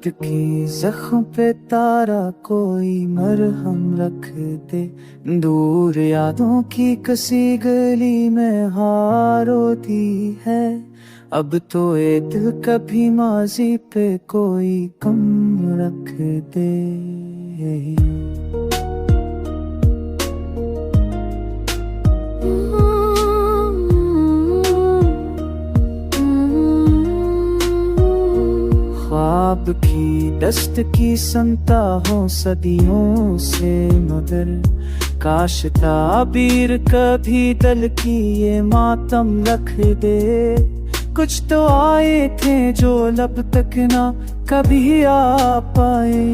वक्त की जख्म पे तारा कोई मरहम रख दे। दूर यादों की कसी गली में हार होती है। अब तो ये दिल कभी माजी पे कोई कम रख दे। ख्वाब की दस्त की संता हो सदियों से, मगर काश ताबीर कभी दिल की ये मातम रख दे। कुछ तो आए थे जो लब तक ना कभी आ पाए,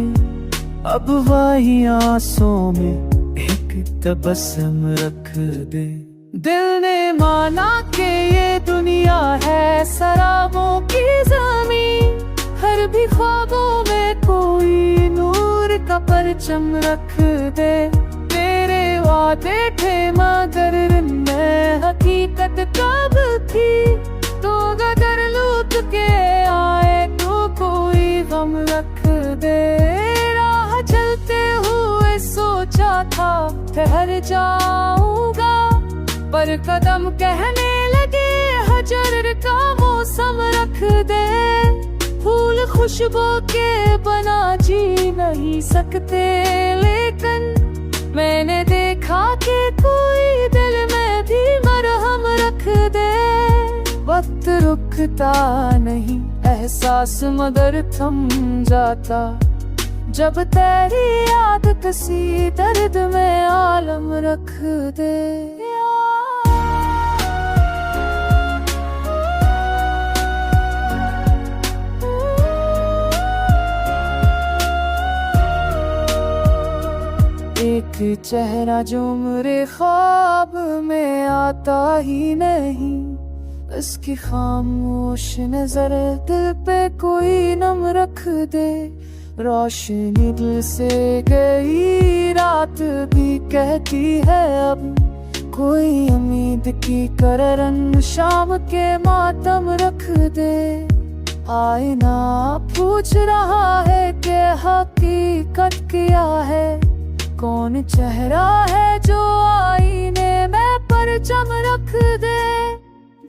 अब वही आंसुओं में एक तबस्सुम रख दे। दिल ने माना कि ये दुनिया है शराबों की ज़मीं, हर भी ख्वाबों में कोई नूर का परचम रख दे। तेरे वादे थे मगर मैं हकीकत कब थी, तो गदर लूट के आए तो कोई गम रख दे। राह चलते हुए सोचा था ठहर जाऊंगा, पर कदम कहने लगे हजर का मौसम रख दे। फूल खुशबू के बना जी नहीं सकते, लेकिन मैंने देखा कि कोई दिल में भी मरहम रख दे। वक्त रुकता नहीं एहसास मगर थम जाता, जब तेरी याद किसी दर्द में आलम रख दे। एक चेहरा जो मेरे ख्वाब में आता ही नहीं, उसकी खामोश नजर दिल पे कोई नम रख दे। रोशनी दिल से गई रात भी कहती है अब, कोई उम्मीद की करन शाम के मातम रख दे। आईना पूछ रहा है कि हकीकत क्या है, कौन चेहरा है जो आईने में परचम रख दे।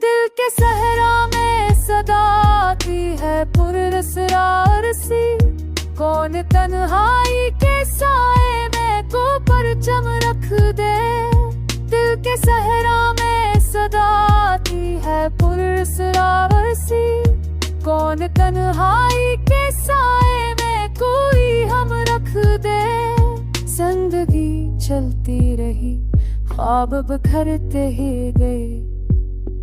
दिल के सहरा में सदा आती है पुरस्रार सी, कौन तन्हाई के साए में को परचम रख दे। दिल के सहरा में सदा आती है पुरस्रार सी, कौन तन्हाई के साए में कोई हम रख दे। जिंदगी चलती रही ख्वाब बिखरते ही गए,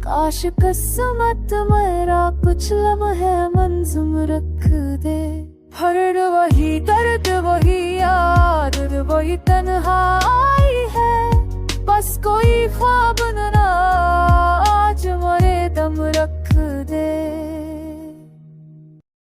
काश किस्मत मेरा कुछ लम्हे मंज़ूम रख दे। हर वही दर्द वही याद वही तन्हाई है, बस कोई ख्वाब